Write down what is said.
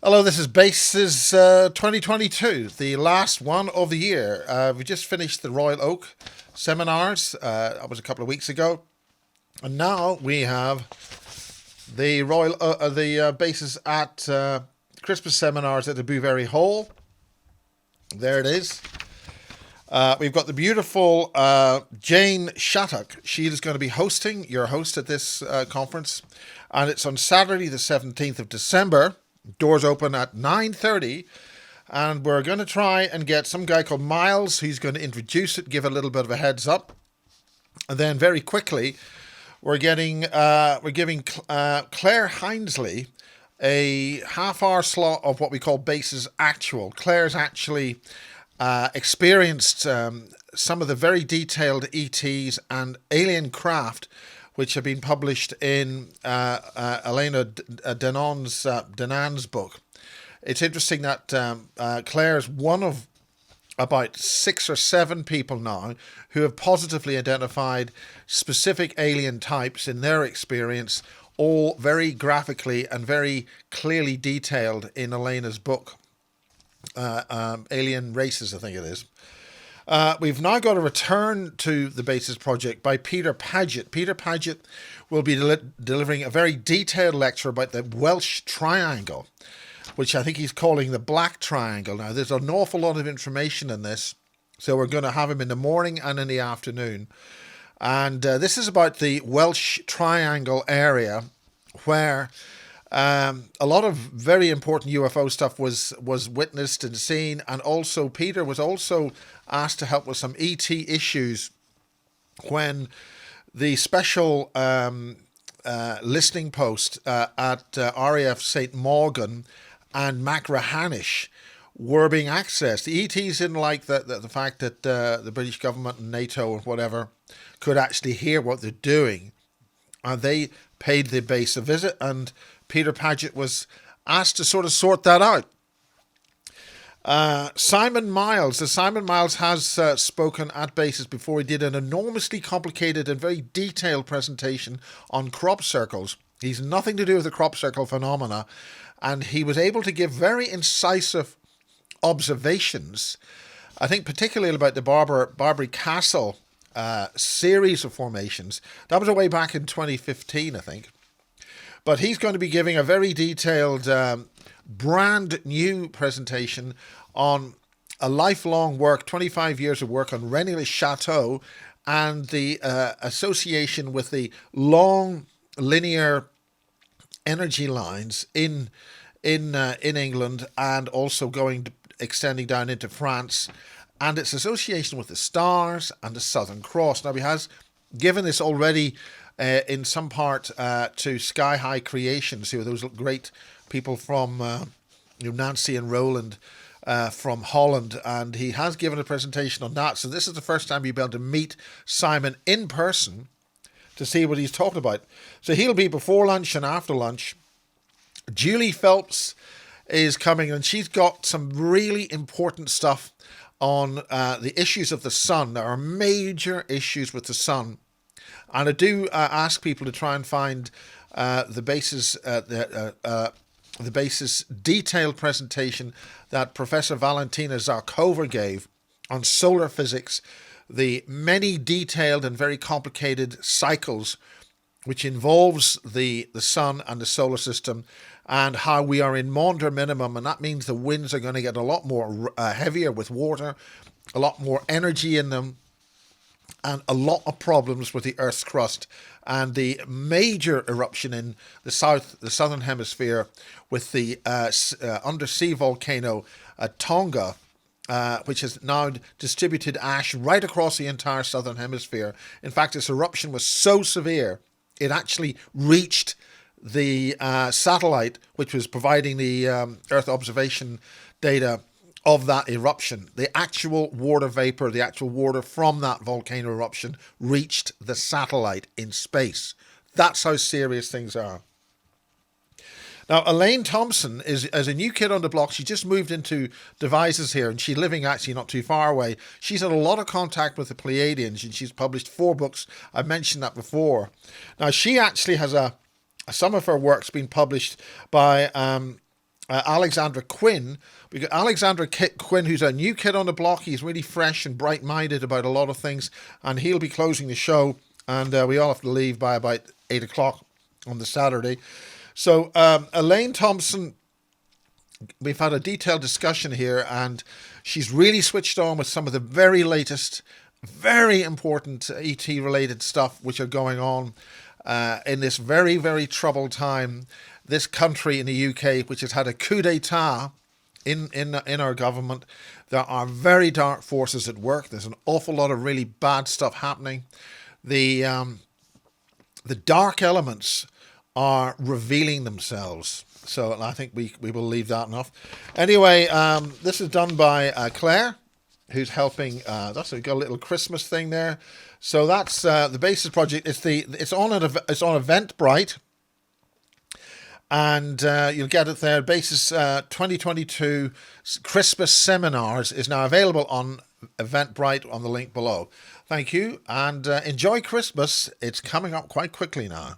Hello, this is Bases 2022, the last one of the year. We just finished the Royal Oak seminars. That was a couple of weeks ago, and now we have the Bases at Christmas seminars at the Bouverie Hall. There it is. We've got the beautiful Jane Shattuck. She is going to be hosting, your host at this conference, and it's on Saturday, the 17th of December. Doors open at 9:30, and we're going to try and get some guy called Miles who's going to introduce it, give a little bit of a heads up, and then very quickly we're giving Claire Hinesley a half-hour slot of what we call Bases Actual. Claire's actually experienced some of the very detailed ETs and alien craft which have been published in Elena Danan's book. It's interesting that Claire's one of about 6 or 7 people now who have positively identified specific alien types in their experience, all very graphically and very clearly detailed in Elena's book. Alien Races, I think it is. We've now got a return to the Bases project by Peter Paget. Peter Paget will be delivering a very detailed lecture about the Welsh Triangle, which I think he's calling the Black Triangle. Now, there's an awful lot of information in this, so we're going to have him in the morning and in the afternoon. And this is about the Welsh Triangle area where a lot of very important UFO stuff was witnessed and seen, and also Peter was also asked to help with some ET issues when the special listening post at RAF St. Morgan and Machrihanish were being accessed. The ETs didn't like the fact that the British government and NATO or whatever could actually hear what they're doing, and they paid the base a visit, and Peter Paget was asked to sort that out. Simon Miles. Simon Miles has spoken at Bases before. He did an enormously complicated and very detailed presentation on crop circles. He's nothing to do with the crop circle phenomena, and he was able to give very incisive observations, I think particularly about the Barbary Castle series of formations. That was way back in 2015, I think. But he's going to be giving a very detailed, brand new presentation on a lifelong work, 25 years of work on Rennes Chateau and the association with the long linear energy lines in England, and also extending down into France, and its association with the stars and the Southern Cross. Now, he has given this already in some part to Sky High Creations, who are those great people from Nancy and Roland from Holland, and he has given a presentation on that. So this is the first time you'll be able to meet Simon in person to see what he's talking about. So he'll be before lunch and after lunch. Julie Phelps is coming, and she's got some really important stuff on the issues of the sun. There are major issues with the sun. And I do ask people to try and find the Bases detailed presentation that Professor Valentina Zarkova gave on solar physics, the many detailed and very complicated cycles which involves the sun and the solar system, and how we are in Maunder minimum, and that means the winds are going to get a lot more heavier with water, a lot more energy in them, and a lot of problems with the Earth's crust, and the major eruption in the southern hemisphere with the undersea volcano at Tonga, which has now distributed ash right across the entire southern hemisphere. In fact, this eruption was so severe, it actually reached the satellite which was providing the Earth observation data of that eruption. The actual water vapor, the actual water from that volcano eruption reached the satellite in space. That's how serious things are. Now, Elaine Thompson is a new kid on the block. She just moved into Devizes here, and she's living actually not too far away. She's had a lot of contact with the Pleiadians, and she's published 4 books. I mentioned that before. Now, she actually has some of her works been published by Alexandra Quinn. We got Alexandra Quinn, who's a new kid on the block. He's really fresh and bright-minded about a lot of things, and he'll be closing the show. And we all have to leave by about 8 o'clock on the Saturday. So Elaine Thompson, we've had a detailed discussion here, and she's really switched on with some of the very latest, very important ET-related stuff which are going on in this very, very troubled time. This country in the UK, which has had a coup d'etat in our government, there are very dark forces at work. There's an awful lot of really bad stuff happening. The dark elements are revealing themselves. So I think we will leave that enough. Anyway, this is done by Claire, who's helping. We've got a little Christmas thing there. So that's the Bases project. It's on Eventbrite, and you'll get it there. Bases 2022 Christmas seminars is now available on Eventbrite on the link below. Thank you, and enjoy Christmas. It's coming up quite quickly now.